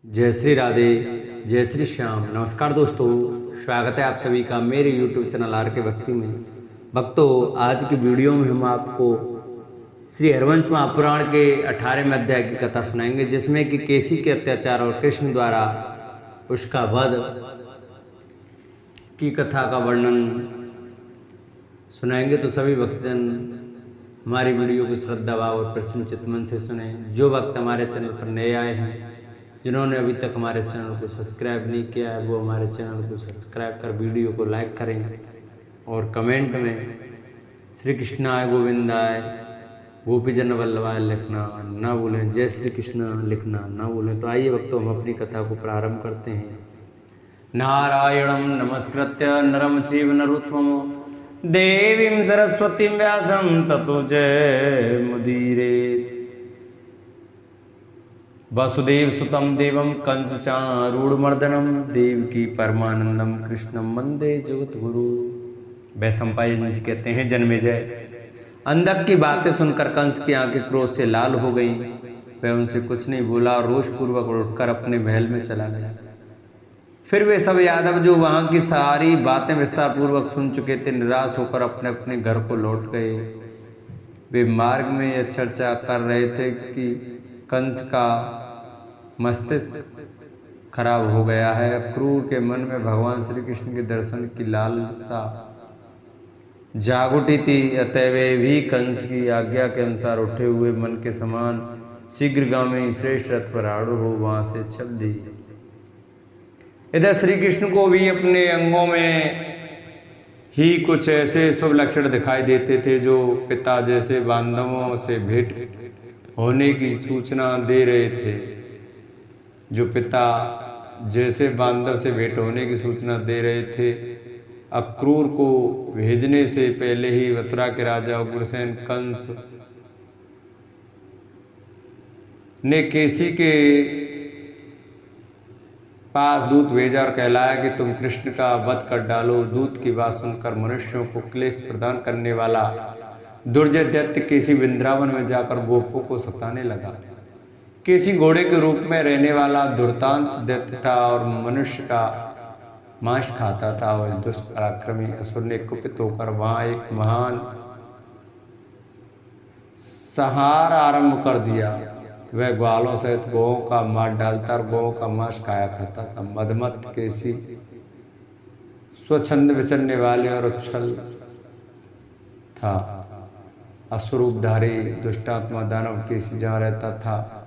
जय श्री राधे, जय श्री श्याम। नमस्कार दोस्तों, स्वागत है आप सभी का मेरे YouTube चैनल आर के भक्ति में। भक्तों, आज की वीडियो में हम आपको श्री हरवंश महापुराण के 18वें अध्याय की कथा सुनाएंगे, जिसमें कि केसी के अत्याचार और कृष्ण द्वारा उसका वध की कथा का वर्णन सुनाएंगे। तो सभी भक्तजन हमारी वीडियो को श्रद्धा भाव और प्रसन्न चित्त मन से सुने। जो भक्त हमारे चैनल पर नए आए हैं, जिन्होंने अभी तक हमारे चैनल को सब्सक्राइब नहीं किया है, वो हमारे चैनल को सब्सक्राइब कर वीडियो को लाइक करें और कमेंट में श्री कृष्णाय गोविंदाय गोपीजन वल्लभाय लिखना ना भूलें, जय श्री कृष्ण लिखना ना भूलें। तो आइए भक्तों, हम अपनी कथा को प्रारंभ करते हैं। नारायणं नमस्कृत्य नरं चैव नरोत्तमं देवीं सरस्वतीं व्यासं ततो जयमुदीरयेत्। वसुदेव सुतं देवं कंस चारूढ़मर्दनं देवकी परमानंदम कृष्णं वंदे जगद्गुरु। वैशंपायन जी कहते हैं, जन्मेजय, अंधक की बातें सुनकर कंस की आंखें क्रोध से लाल हो गईं। वह उनसे कुछ नहीं बोला और रोषपूर्वक उठकर अपने महल में चला गया। फिर वे सब यादव जो वहां की सारी बातें विस्तार पूर्वक सुन चुके थे, निराश होकर अपने अपने घर को लौट गए। वे मार्ग में यह चर्चा कर रहे थे कि कंस का मस्तिष्क खराब हो गया है। क्रूर के मन में भगवान श्री कृष्ण के दर्शन की लालसा जाग उठी थी, अतः वे भी कंस की आज्ञा के अनुसार उठे हुए मन के समान शीघ्रगामी श्रेष्ठ रथ पर आरूढ़ हो वहां से चल दिए। इधर श्री कृष्ण को भी अपने अंगों में ही कुछ ऐसे शुभ लक्षण दिखाई देते थे जो पिता जैसे बांधवों से भेंट होने की सूचना दे रहे थे। जो पिता जैसे बांधव से भेंट होने की सूचना दे रहे थे। अक्रूर को भेजने से पहले ही मथुरा के राजा उग्रसेन कंस ने केसी के पास दूत भेजा और कहलाया कि तुम कृष्ण का वध कर डालो। दूत की बात सुनकर मनुष्यों को क्लेश प्रदान करने वाला दुर्जय दैत्य केसी वृंदावन में जाकर गोपों को सताने लगा। केसी घोड़े के रूप में रहने वाला दुर्दांत दैत्य था और मनुष्य का मांस खाता था। और दुष्ट पराक्रमी असुर ने कुपित होकर वहां एक महान संहार आरंभ कर दिया। वह ग्वालों सहित गौओं का मार डालता और गौओं का मांस खाया करता था। मदमत केसी स्वच्छंद विचरने वाले और उच्छल था। असुरूपधारी दुष्टात्मा दानव केसी जहाँ रहता था,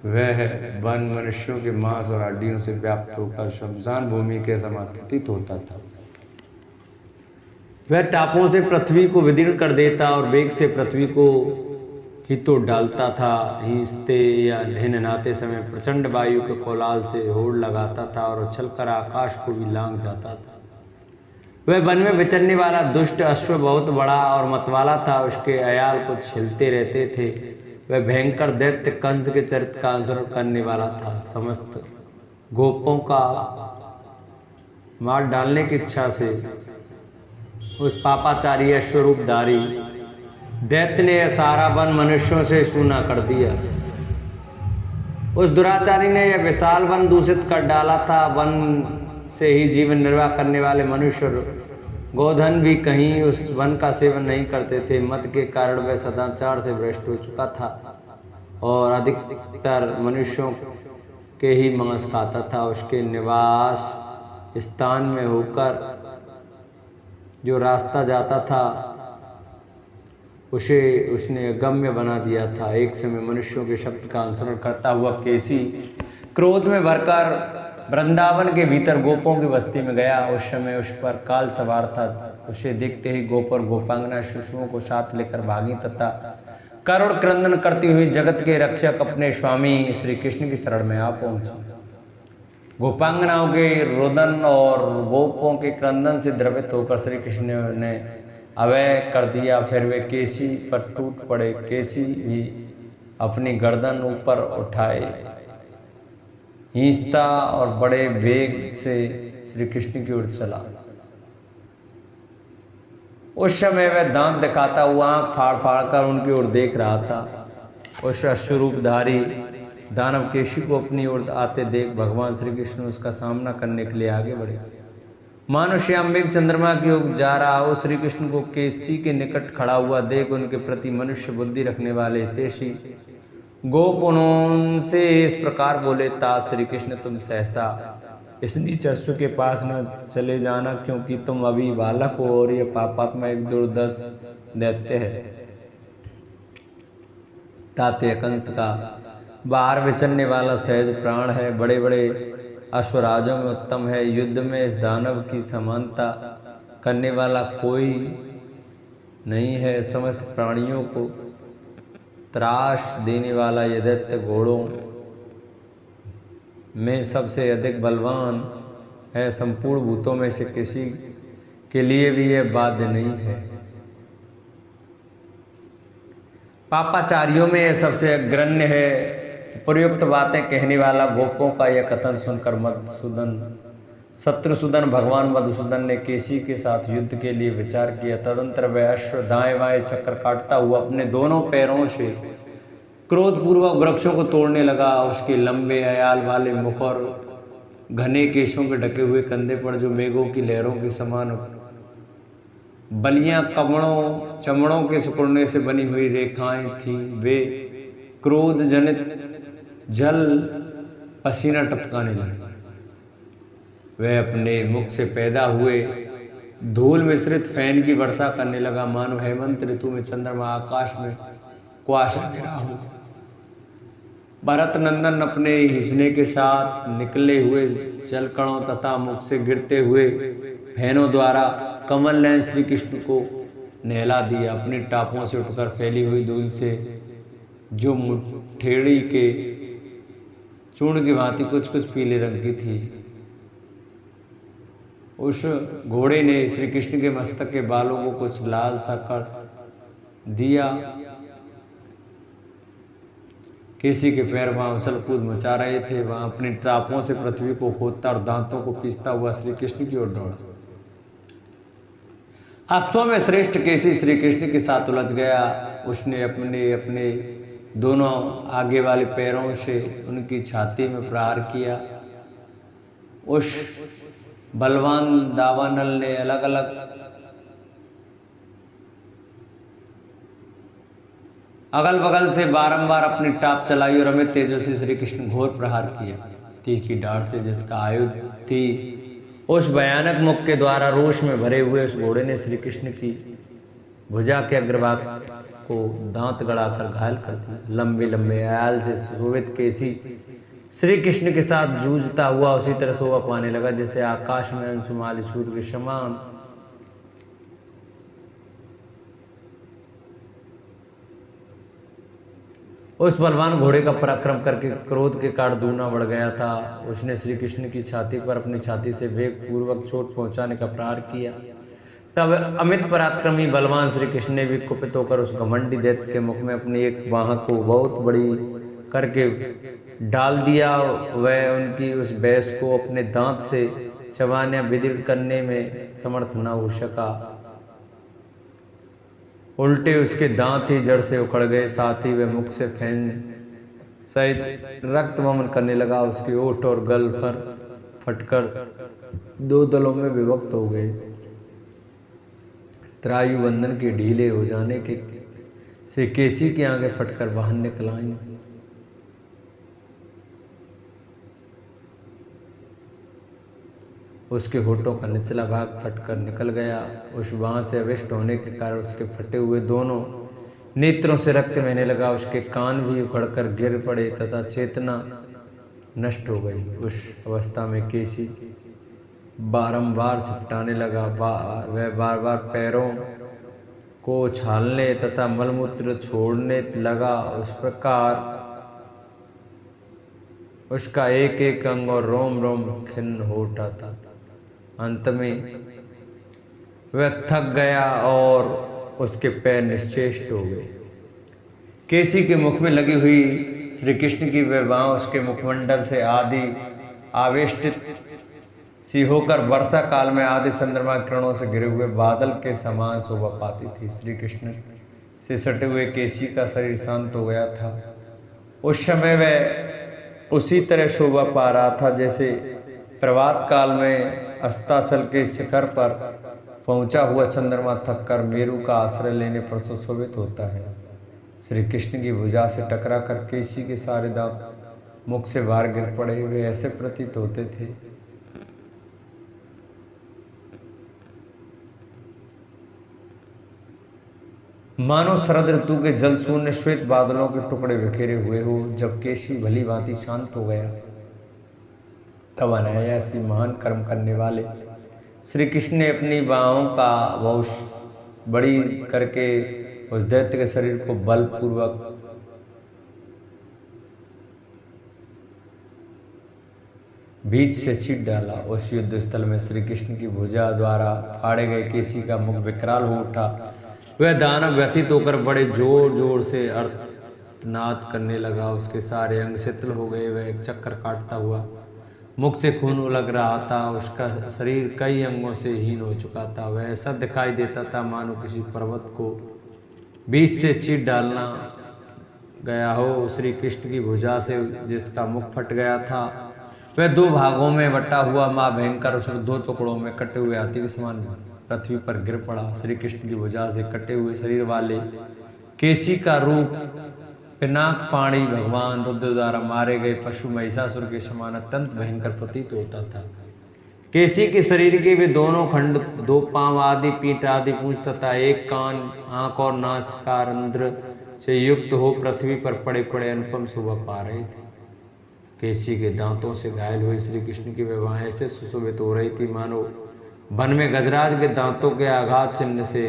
वह वन मनुष्यों के मांस और हड्डियों से व्याप्त होकर शमशान भूमि के समान प्रतीत होता था। वह टापों से पृथ्वी को विदीर्ण कर देता और वेग से पृथ्वी को ही तो डालता था। हिंसते या ढिननाते समय प्रचंड वायु के कोलाहल से होड़ लगाता था और उछलकर आकाश को भी लांघ जाता था। वह वन में विचरने वाला दुष्ट अश्व बहुत बड़ा और मतवाला था। उसके अयाल को छिलते रहते थे। वह भयंकर दैत्य कंस के चरित्र का अनुसरण करने वाला था। समस्त गोपों का मार डालने की इच्छा से उस पापाचारी अश्वरूपधारी दैत्य ने सारा वन मनुष्यों से सूना कर दिया। उस दुराचारी ने यह विशाल वन दूषित कर डाला था। वन से ही जीवन निर्वाह करने वाले मनुष्य गोधन भी कहीं उस वन का सेवन नहीं करते थे। मत के कारण वह सदाचार से भ्रष्ट हो चुका था और अधिकतर मनुष्यों के ही मांस खाता था। उसके निवास स्थान में होकर जो रास्ता जाता था उसे उसने अगम्य बना दिया था। एक समय मनुष्यों के शब्द का अनुसरण करता हुआ केसी क्रोध में भरकर वृंदावन के भीतर गोपों की बस्ती में गया। उस समय उस पर काल सवार था। उसे देखते ही गोप और गोपांगना शिशुओं को साथ लेकर भागी तथा करुण क्रंदन करती हुई जगत के रक्षक अपने स्वामी श्री कृष्ण की शरण में आ पहुंची। गोपांगनाओं के रोदन और गोपों के क्रंदन से द्रवित होकर श्री कृष्ण ने अभय कर दिया। फिर वे केसी पर टूट पड़े। केसी भी अपनी गर्दन ऊपर उठाए हिंसता और बड़े वेग से श्री कृष्ण की ओर चला। उस समय वह दांत दिखाता हुआ आंख फाड़ फाड़ कर उनकी ओर देख रहा था। उस अश्वरूपधारी दानव केशी को अपनी ओर आते देख भगवान श्री कृष्ण उसका सामना करने के लिए आगे बढ़े। मानो श्याम मेघ चंद्रमा की ओर जा रहा हो। श्री कृष्ण को केसी के निकट खड़ा हुआ देख उनके प्रति मनुष्य बुद्धि रखने वाले हितैषी गोप उनसे इस प्रकार बोले, ता श्री कृष्ण तुम सहसा इस नीच अश्व के पास न चले जाना, क्योंकि तुम अभी बालक हो और यह पापात्मा एक दुर्दश दैत्य है। ताते कंस का बाहर विचरने वाला सहज प्राण है, बड़े बड़े अश्वराजों में उत्तम है। युद्ध में इस दानव की समानता करने वाला कोई नहीं है। समस्त प्राणियों को त्रास देने वाला यह दैत्य घोड़ों में सबसे अधिक बलवान है। संपूर्ण भूतों में से किसी के लिए भी यह बाध्य नहीं है। पापाचारियों में यह सबसे अग्रण्य है। प्रयुक्त बातें कहने वाला गोपों का यह कथन सुनकर शत्रुसूदन भगवान मधुसूदन ने केसी के साथ युद्ध के लिए विचार किया। तदंतर वह अश्व दाएं बाएं चक्कर काटता हुआ अपने दोनों पैरों से क्रोधपूर्वक वृक्षों को तोड़ने लगा। उसके लंबे अयाल वाले मुख और घने केशों के ढके हुए कंधे पर जो मेघों की लहरों के समान बलियां चमड़ों के सिकुड़ने से बनी हुई रेखाएं थीं, वे क्रोध जनित जल पसीना टपकाने लगे। वह अपने मुख से पैदा हुए धूल मिश्रित फैन की वर्षा करने लगा, मानो हेमंत ऋतु में चंद्रमा आकाश में कुआशा गिरा हो। भरत नंदन अपने हिसने के साथ निकले हुए जलकणों तथा मुख से गिरते हुए फैनों द्वारा कमल नयन श्री कृष्ण को नहला दिया। अपनी टापों से उठकर फैली हुई धूल से जो मुठेड़ी के चूर्ण की भांति कुछ कुछ पीले रंग की थी, उस घोड़े ने श्री कृष्ण के मस्तक के बालों को कुछ लाल सा कर दिया। केसी के पैर वहां उछल कूद मचा रहे थे। वहां अपनी टापों से पृथ्वी को खोदता और दांतों को पीसता हुआ श्री कृष्ण की ओर दौड़ा। अश्वों में श्रेष्ठ केसी श्री कृष्ण के साथ उलझ गया। उसने अपने दोनों आगे वाले पैरों से उनकी छाती में प्रहार किया। उस बलवान दावानल ने अलग अलग अगल बगल से बारंबार अपनी टाप चलाई और अमित तेजस्वी श्री कृष्ण घोर प्रहार किया। तीखी डाढ़ से जिसका आयुध थी, उस भयानक मुख के द्वारा रोष में भरे हुए उस घोड़े ने श्री कृष्ण की भुजा के अग्रभाग को दांत गड़ाकर घायल कर दिया। लंबे लंबे आयाल से सुशोभित केसी श्री कृष्ण के साथ जूझता हुआ उसी तरह शोभा पाने लगा जैसे आकाश में अंशुमाली सूर्य के समान। उस बलवान घोड़े का पराक्रम करके क्रोध के कारण दूना बढ़ गया था। उसने श्री कृष्ण की छाती पर अपनी छाती से वेग पूर्वक चोट पहुंचाने का प्रहार किया। तब अमित पराक्रमी बलवान श्री कृष्ण ने भी कुपित होकर उस घमंडी दैत्य के मुख में अपनी एक बाह को बहुत बड़ी करके डाल दिया। वह उनकी उस भैंस को अपने दांत से चबाने या विदीर्ण करने में समर्थ न हो सका। उल्टे उसके दांत ही जड़ से उखड़ गए। साथ ही वह मुख से फैन सहित रक्त वमन करने लगा। उसके ओठ और गल पर फटकर दो दलों में विभक्त हो गए। त्रायु बंधन के ढीले हो जाने के से केसी की आंखें फटकर बाहर निकल आईं। उसके होठों का निचला भाग फटकर निकल गया। उस बांह से अविष्ट होने के कारण उसके फटे हुए दोनों नेत्रों से रक्त बहने लगा। उसके कान भी उखड़कर गिर पड़े तथा चेतना नष्ट हो गई। उस अवस्था में केसी बारंबार छटपटाने लगा। वह बार बार पैरों को छालने तथा मलमूत्र छोड़ने लगा। उस प्रकार उसका एक एक अंग और रोम रोम खिन्न हो उठा था। अंत में वह थक गया और उसके पैर निश्चेष्ट हो गए। केसी के मुख में लगी हुई श्री कृष्ण की वह बाँह उसके मुखमंडल से आदि आवेष्टित सी होकर वर्षा काल में आदि चंद्रमा किरणों से घिरे हुए बादल के समान शोभा पाती थी। श्री कृष्ण से सटे हुए केसी का शरीर शांत हो गया था। उस समय वह उसी तरह शोभा पा रहा था जैसे प्रभात काल में अस्ताचल के शिखर पर पहुंचा हुआ चंद्रमा थककर मेरू का आश्रय लेने पर सुशोभित होता है। श्री कृष्ण की भुजा से टकरा कर केसी के सारे दांत मुख से बाहर गिर पड़े हुए ऐसे प्रतीत होते थे। मानो शरद ऋतु के जल शून्य श्वेत बादलों के टुकड़े बिखेरे हुए हो। जब केसी भली भांति शांत हो गया तब अनायासी महान कर्म करने वाले श्री कृष्ण ने अपनी बाहों का बहुत बड़ी करके उस दैत्य के शरीर को बलपूर्वक बीच से चीर डाला। उस युद्ध स्थल में श्री कृष्ण की भुजा द्वारा फाड़े गए केसी का मुख विकराल हो उठा। वह दानव व्यथित होकर बड़े जोर जोर से अर्थनाद करने लगा। उसके सारे अंग शिथिल हो गए। वह एक चक्कर काटता हुआ मुख से खून उलग रहा था। उसका शरीर कई अंगों से हीन हो चुका था। वह ऐसा दिखाई देता था मानो किसी पर्वत को बीच से चीर डालना गया हो। श्री कृष्ण की भुजा से जिसका मुख फट गया था वह दो भागों में बटा हुआ मां भयंकर उस दो टुकड़ों में कटे हुए हाथी के समान पृथ्वी पर गिर पड़ा। श्री कृष्ण की भुजा से कटे हुए शरीर वाले केसी का रूप पिनाक पाणी भगवान रुद्र द्वारा मारे गए पशु महिषासुर के समान अत्यंत भयंकर प्रतीत होता था। केसी के शरीर के वे दोनों खंड, दो पांव आदि, पीठ आदि, पूंछ तथा एक कान, आंख और नासिका रंध्र से युक्त हो पृथ्वी पर पड़े पड़े अनुपम शोभा पा रहे थे। केसी के दांतों से घायल हुए श्री कृष्ण की विवाह ऐसे सुशोभित हो रही थी मानो वन में गजराज के दांतों के आघात चिन्ह से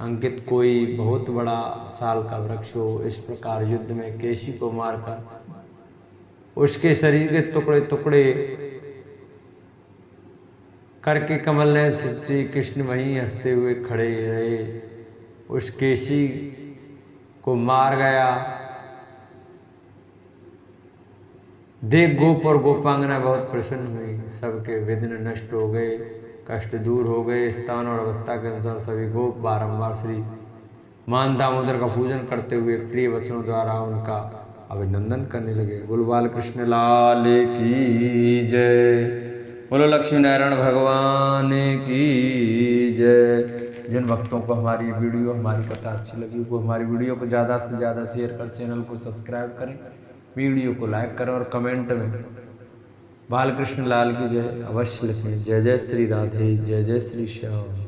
अंकित कोई बहुत बड़ा साल का वृक्ष हो। इस प्रकार युद्ध में केसी को मारकर उसके शरीर के टुकड़े टुकड़े करके कमल ने श्री कृष्ण वहीं हंसते हुए खड़े रहे। उस केसी को मार गया देख गोप और गोपांगना बहुत प्रसन्न हुई। सबके विघ्न नष्ट हो गए, कष्ट दूर हो गए। स्थान और अवस्था के अनुसार सभी गोप बारंबार श्री मान दामोदर का पूजन करते हुए प्रिय वचनों द्वारा उनका अभिनंदन करने लगे। बोलो बाल कृष्ण लाल की जय, बोलो लक्ष्मी नारायण भगवान की जय। जिन भक्तों को हमारी वीडियो, हमारी कथा अच्छी लगी वो हमारी वीडियो को ज़्यादा से ज़्यादा शेयर कर, चैनल को सब्सक्राइब करें, वीडियो को लाइक करें और कमेंट में बालकृष्ण लाल की जय अवश्य लिखें। जय जय श्री राधे, जय जय श्री श्याम।